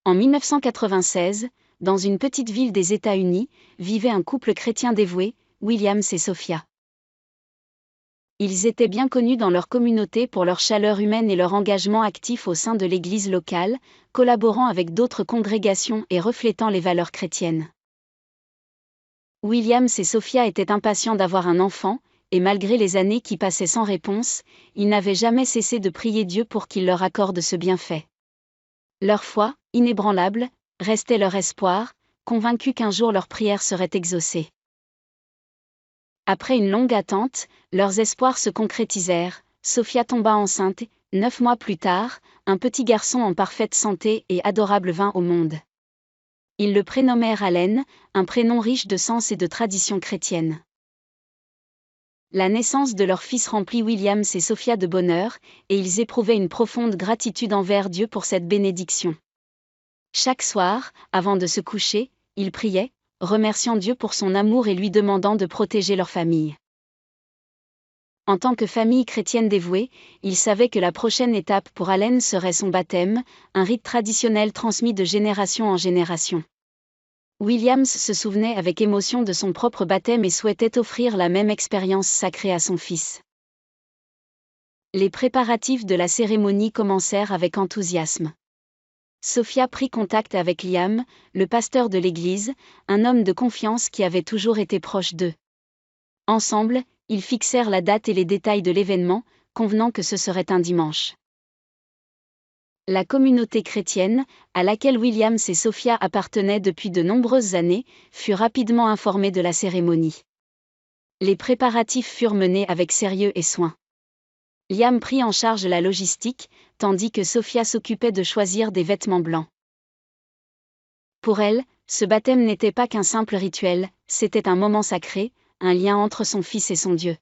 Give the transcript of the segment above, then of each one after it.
En 1996, dans une petite ville des États-Unis, vivait un couple chrétien dévoué, Williams et Sophia. Ils étaient bien connus dans leur communauté pour leur chaleur humaine et leur engagement actif au sein de l'église locale, collaborant avec d'autres congrégations et reflétant les valeurs chrétiennes. Williams et Sophia étaient impatients d'avoir un enfant, et malgré les années qui passaient sans réponse, ils n'avaient jamais cessé de prier Dieu pour qu'il leur accorde ce bienfait. Leur foi, inébranlable, restait leur espoir, convaincus qu'un jour leur prière serait exaucée. Après une longue attente, leurs espoirs se concrétisèrent. Sophia tomba enceinte, 9 mois plus tard, un petit garçon en parfaite santé et adorable vint au monde. Ils le prénommèrent Allen, un prénom riche de sens et de tradition chrétienne. La naissance de leur fils remplit Williams et Sophia de bonheur, et ils éprouvaient une profonde gratitude envers Dieu pour cette bénédiction. Chaque soir, avant de se coucher, ils priaient, remerciant Dieu pour son amour et lui demandant de protéger leur famille. En tant que famille chrétienne dévouée, ils savaient que la prochaine étape pour Allen serait son baptême, un rite traditionnel transmis de génération en génération. Williams se souvenait avec émotion de son propre baptême et souhaitait offrir la même expérience sacrée à son fils. Les préparatifs de la cérémonie commencèrent avec enthousiasme. Sophia prit contact avec Liam, le pasteur de l'église, un homme de confiance qui avait toujours été proche d'eux. Ensemble, ils fixèrent la date et les détails de l'événement, convenant que ce serait un dimanche. La communauté chrétienne, à laquelle Williams et Sophia appartenaient depuis de nombreuses années, fut rapidement informée de la cérémonie. Les préparatifs furent menés avec sérieux et soin. Liam prit en charge la logistique, tandis que Sophia s'occupait de choisir des vêtements blancs. Pour elle, ce baptême n'était pas qu'un simple rituel, c'était un moment sacré, un lien entre son fils et son Dieu.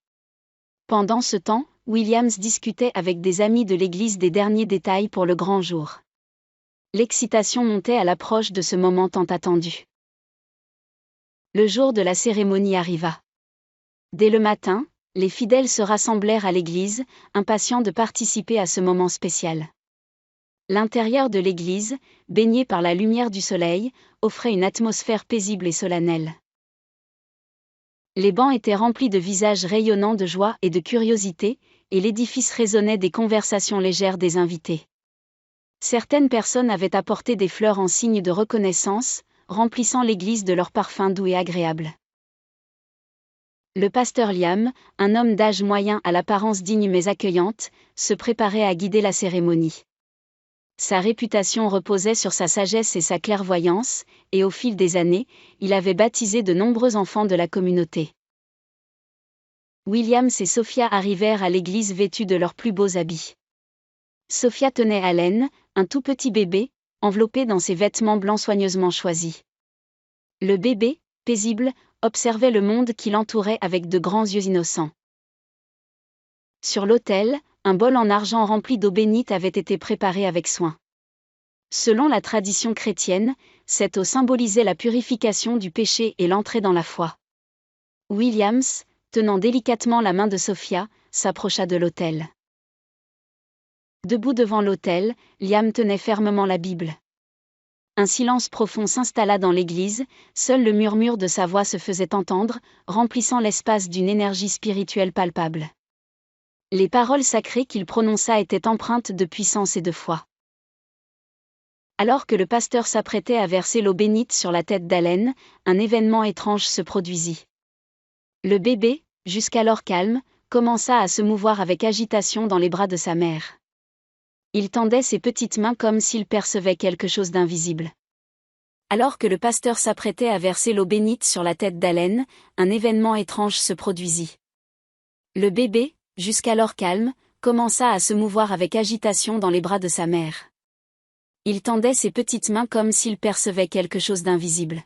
Pendant ce temps, Williams discutait avec des amis de l'église des derniers détails pour le grand jour. L'excitation montait à l'approche de ce moment tant attendu. Le jour de la cérémonie arriva. Dès le matin, les fidèles se rassemblèrent à l'église, impatients de participer à ce moment spécial. L'intérieur de l'église, baigné par la lumière du soleil, offrait une atmosphère paisible et solennelle. Les bancs étaient remplis de visages rayonnants de joie et de curiosité, et l'édifice résonnait des conversations légères des invités. Certaines personnes avaient apporté des fleurs en signe de reconnaissance, remplissant l'église de leur parfum doux et agréable. Le pasteur Liam, un homme d'âge moyen à l'apparence digne mais accueillante, se préparait à guider la cérémonie. Sa réputation reposait sur sa sagesse et sa clairvoyance, et au fil des années, il avait baptisé de nombreux enfants de la communauté. Williams et Sophia arrivèrent à l'église vêtus de leurs plus beaux habits. Sophia tenait Allen, un tout petit bébé, enveloppé dans ses vêtements blancs soigneusement choisis. Le bébé, paisible, observait le monde qui l'entourait avec de grands yeux innocents. Sur l'autel, un bol en argent rempli d'eau bénite avait été préparé avec soin. Selon la tradition chrétienne, cette eau symbolisait la purification du péché et l'entrée dans la foi. Williams, tenant délicatement la main de Sophia, s'approcha de l'autel. Debout devant l'autel, Liam tenait fermement la Bible. Un silence profond s'installa dans l'église, seul le murmure de sa voix se faisait entendre, remplissant l'espace d'une énergie spirituelle palpable. Les paroles sacrées qu'il prononça étaient empreintes de puissance et de foi. Alors que le pasteur s'apprêtait à verser l'eau bénite sur la tête d'Allen, un événement étrange se produisit. Le bébé, jusqu'alors calme, commença à se mouvoir avec agitation dans les bras de sa mère. Il tendait ses petites mains comme s'il percevait quelque chose d'invisible. Alors que le pasteur s'apprêtait à verser l'eau bénite sur la tête d'Allen, un événement étrange se produisit. Le bébé, jusqu'alors calme, commença à se mouvoir avec agitation dans les bras de sa mère. Il tendait ses petites mains comme s'il percevait quelque chose d'invisible.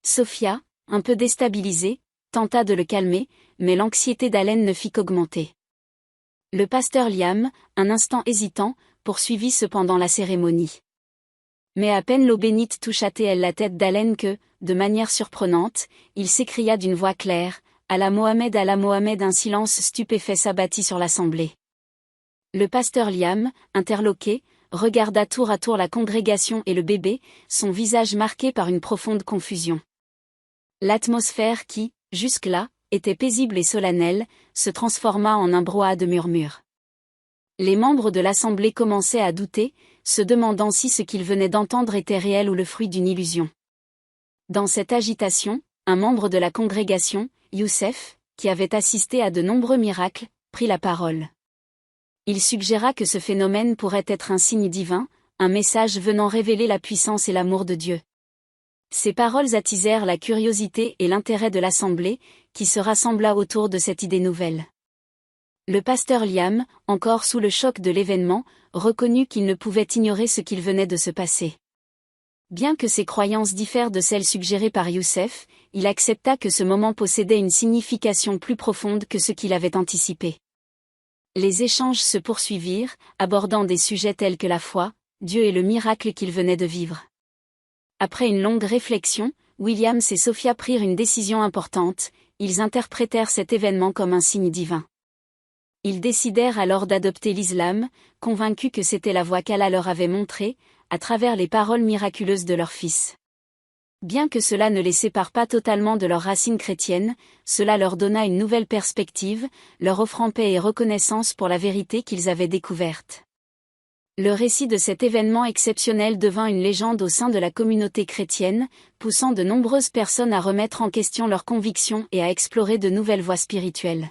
Sophia, un peu déstabilisée, tenta de le calmer, mais l'anxiété d'Allen ne fit qu'augmenter. Le pasteur Liam, un instant hésitant, poursuivit cependant la cérémonie. Mais à peine l'eau bénite toucha-t-elle la tête d'Allen que, de manière surprenante, il s'écria d'une voix claire, « Allah Mohamed, un silence stupéfait s'abattit sur l'assemblée. Le pasteur Liam, interloqué, regarda tour à tour la congrégation et le bébé, son visage marqué par une profonde confusion. L'atmosphère qui, jusque-là, était paisible et solennelle, se transforma en un brouhaha de murmures. Les membres de l'assemblée commençaient à douter, se demandant si ce qu'ils venaient d'entendre était réel ou le fruit d'une illusion. Dans cette agitation, un membre de la congrégation, Youssef, qui avait assisté à de nombreux miracles, prit la parole. Il suggéra que ce phénomène pourrait être un signe divin, un message venant révéler la puissance et l'amour de Dieu. Ces paroles attisèrent la curiosité et l'intérêt de l'assemblée, qui se rassembla autour de cette idée nouvelle. Le pasteur Liam, encore sous le choc de l'événement, reconnut qu'il ne pouvait ignorer ce qu'il venait de se passer. Bien que ses croyances diffèrent de celles suggérées par Youssef, il accepta que ce moment possédait une signification plus profonde que ce qu'il avait anticipé. Les échanges se poursuivirent, abordant des sujets tels que la foi, Dieu et le miracle qu'il venait de vivre. Après une longue réflexion, Williams et Sophia prirent une décision importante, ils interprétèrent cet événement comme un signe divin. Ils décidèrent alors d'adopter l'islam, convaincus que c'était la voie qu'Allah leur avait montrée, à travers les paroles miraculeuses de leur fils. Bien que cela ne les sépare pas totalement de leurs racines chrétiennes, cela leur donna une nouvelle perspective, leur offrant paix et reconnaissance pour la vérité qu'ils avaient découverte. Le récit de cet événement exceptionnel devint une légende au sein de la communauté chrétienne, poussant de nombreuses personnes à remettre en question leurs convictions et à explorer de nouvelles voies spirituelles.